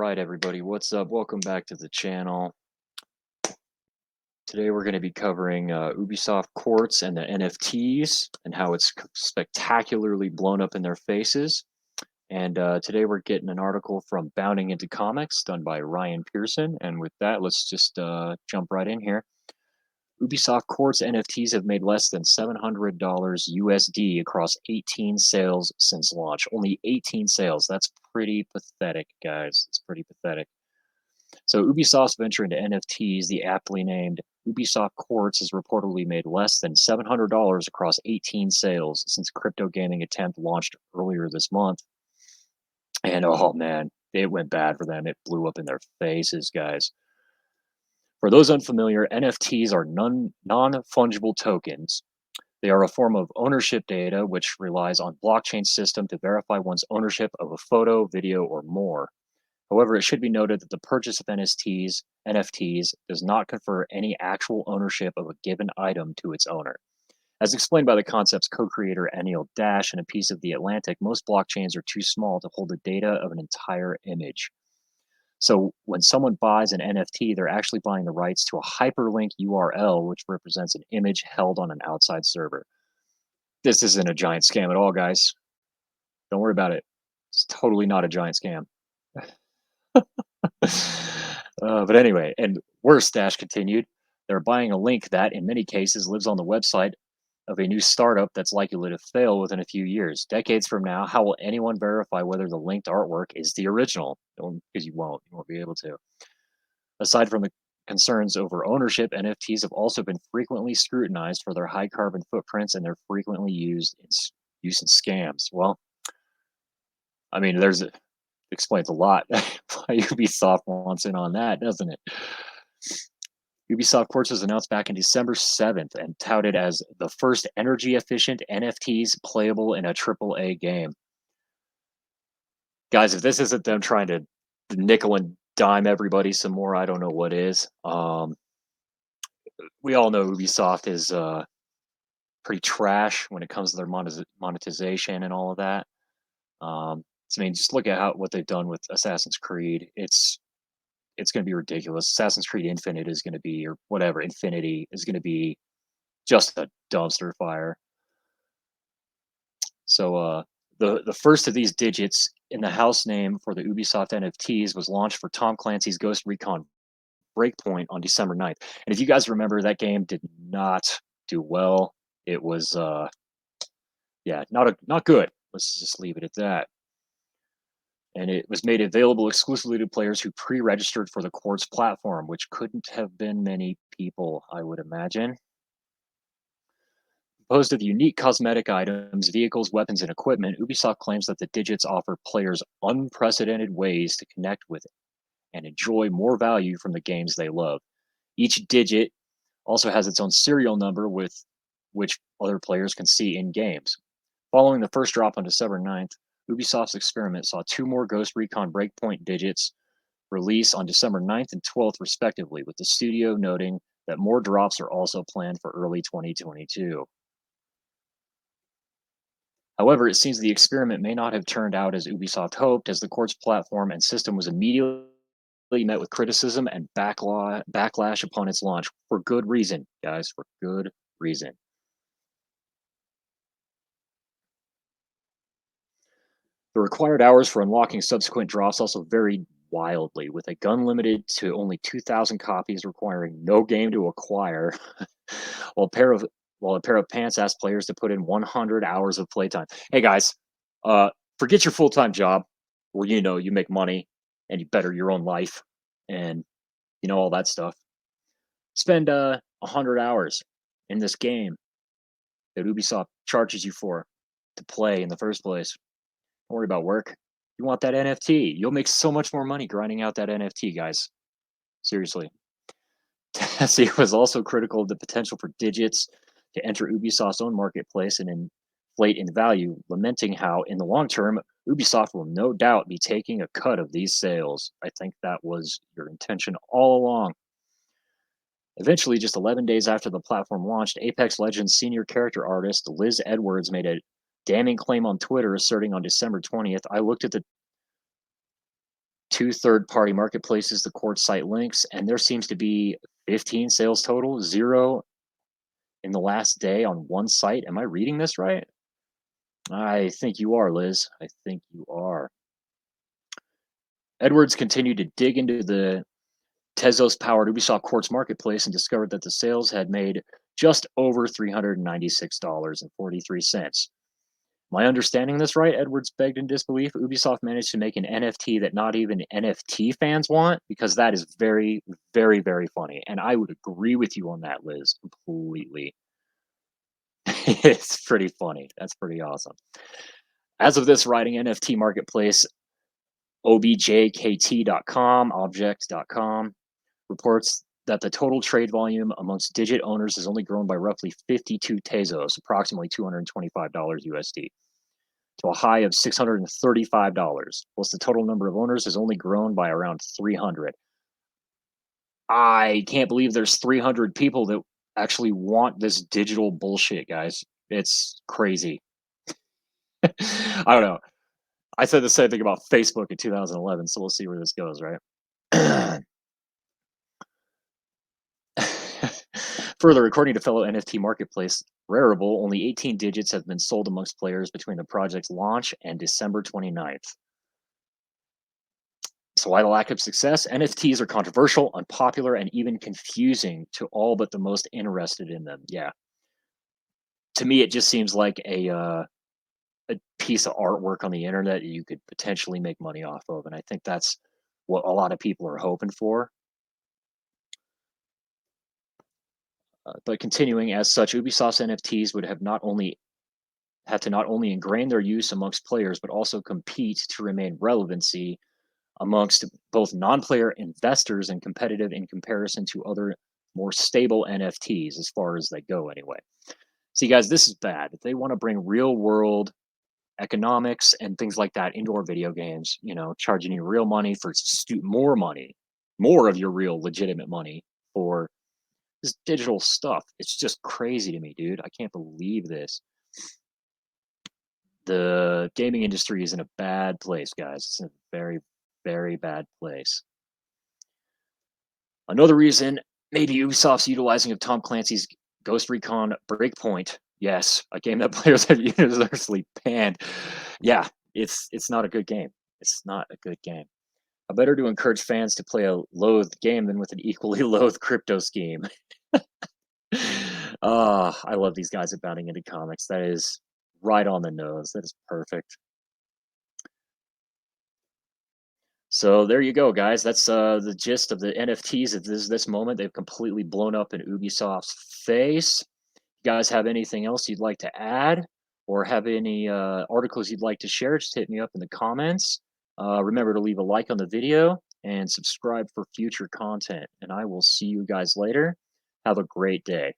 right, everybody, what's up? Welcome back to the channel. Today we're going to be covering Ubisoft Quartz and the NFTs and how it's spectacularly blown up in their faces. And today we're getting an article from Bounding Into Comics done by Ryan Pearson. And with that, let's just jump right in here. Ubisoft Quartz NFTs have made less than $700 USD across 18 sales since launch. Only 18 sales. That's pretty pathetic, guys. It's pretty pathetic. So Ubisoft's venture into NFTs, the aptly named Ubisoft Quartz, has reportedly made less than $700 across 18 sales since crypto gaming attempt launched earlier this month. And oh man, it went bad for them. It blew up in their faces, guys. For those unfamiliar, NFTs are non-fungible tokens. They are a form of ownership data which relies on blockchain system to verify one's ownership of a photo, video, or more. However, it should be noted that the purchase of NFTs does not confer any actual ownership of a given item to its owner. As explained by the concept's co-creator Anil Dash in a piece of The Atlantic, most blockchains are too small to hold the data of an entire image. So when someone buys an NFT, they're actually buying the rights to a hyperlink URL, which represents an image held on an outside server. This isn't a giant scam at all, guys. Don't worry about it. It's totally not a giant scam. But anyway, and worse, Dash continued, they're buying a link that, in many cases, lives on the website of a new startup that's likely to fail within a few years. Decades from now, how will anyone verify whether the linked artwork is the original? Because you won't be able to. Aside from the concerns over ownership, NFTs have also been frequently scrutinized for their high carbon footprints, and they're frequently used in scams. Well, I mean, explains a lot. Why Ubisoft wants in on that, doesn't it? Ubisoft Quartz was announced back in December 7th and touted as the first energy-efficient NFTs playable in a AAA game. Guys, if this isn't them trying to nickel and dime everybody some more, I don't know what is. We all know Ubisoft is pretty trash when it comes to their monetization and all of that. So, I mean, just look at what they've done with Assassin's Creed. It's going to be ridiculous. Assassin's Creed Infinite is going to be, or whatever, Infinity is going to be just a dumpster fire. So the first of these digits in the house name for the Ubisoft NFTs was launched for Tom Clancy's Ghost Recon Breakpoint on December 9th. And if you guys remember, that game did not do well. It was, yeah, not good. Let's just leave it at that. And it was made available exclusively to players who pre-registered for the Quartz platform, which couldn't have been many people, I would imagine. Composed of unique cosmetic items, vehicles, weapons, and equipment, Ubisoft claims that the digits offer players unprecedented ways to connect with and enjoy more value from the games they love. Each digit also has its own serial number with which other players can see in games. Following the first drop on December 9th, Ubisoft's experiment saw 2 more Ghost Recon Breakpoint digits release on December 9th and 12th, respectively, with the studio noting that more drops are also planned for early 2022. However, it seems the experiment may not have turned out as Ubisoft hoped, as the Quartz platform and system was immediately met with criticism and backlash upon its launch, for good reason, guys, for good reason. The required hours for unlocking subsequent drops also varied wildly, with a gun limited to only 2,000 copies requiring no game to acquire, while a pair of pants asked players to put in 100 hours of playtime. Hey guys, forget your full-time job where you make money and you better your own life and all that stuff. Spend 100 hours in this game that Ubisoft charges you for to play in the first place. Don't worry about work. You want that NFT. You'll make so much more money grinding out that NFT, guys. Seriously. Tessie was also critical of the potential for digits to enter Ubisoft's own marketplace and inflate in value, lamenting how, in the long term, Ubisoft will no doubt be taking a cut of these sales. I think that was your intention all along. Eventually, just 11 days after the platform launched, Apex Legends senior character artist Liz Edwards made a damning claim on Twitter, asserting on December 20th, I looked at the 2 third-party marketplaces, the Quartz site links, and there seems to be 15 sales total, 0 in the last day on one site. Am I reading this right? I think you are, Liz. I think you are. Edwards continued to dig into the Tezos-powered Ubisoft Quartz marketplace and discovered that the sales had made just over $396.43. Am I understanding this right? Edwards begged in disbelief. Ubisoft managed to make an NFT that not even NFT fans want, because that is very, very, very funny. And I would agree with you on that, Liz, completely. It's pretty funny. That's pretty awesome. As of this writing, NFT marketplace objkt.com, object.com, reports that the total trade volume amongst digit owners has only grown by roughly 52 Tezos, approximately $225 USD, to a high of $635, whilst the total number of owners has only grown by around 300. I can't believe there's 300 people that actually want this digital bullshit, guys. It's crazy. I don't know. I said the same thing about Facebook in 2011, so we'll see where this goes, right? Further, according to fellow NFT marketplace Rarible, only 18 digits have been sold amongst players between the project's launch and December 29th. So why the lack of success? NFTs are controversial, unpopular, and even confusing to all but the most interested in them. Yeah. To me, it just seems like a piece of artwork on the internet that you could potentially make money off of, and I think that's what a lot of people are hoping for. But continuing as such, Ubisoft's NFTs would have to not only ingrain their use amongst players, but also compete to remain relevancy amongst both non-player investors and competitive in comparison to other more stable NFTs as far as they go anyway. See, guys, this is bad. If they want to bring real world economics and things like that into our video games, charging you real money for more money, more of your real legitimate money for this digital stuff. It's just crazy to me, dude. I can't believe this. The gaming industry is in a bad place, guys. It's in a very, very bad place. Another reason maybe Ubisoft's utilizing of Tom Clancy's Ghost Recon Breakpoint. Yes, a game that players have universally banned. Yeah, it's not a good game. It's not a good game. Better to encourage fans to play a loathed game than with an equally loathed crypto scheme. I love these guys at Bounding Into Comics. That is right on the nose. That is perfect. So there you go, guys. That's the gist of the NFTs at this moment. They've completely blown up in Ubisoft's face. You guys have anything else you'd like to add, or have any articles you'd like to share? Just hit me up in the comments. Remember to leave a like on the video and subscribe for future content. And I will see you guys later. Have a great day.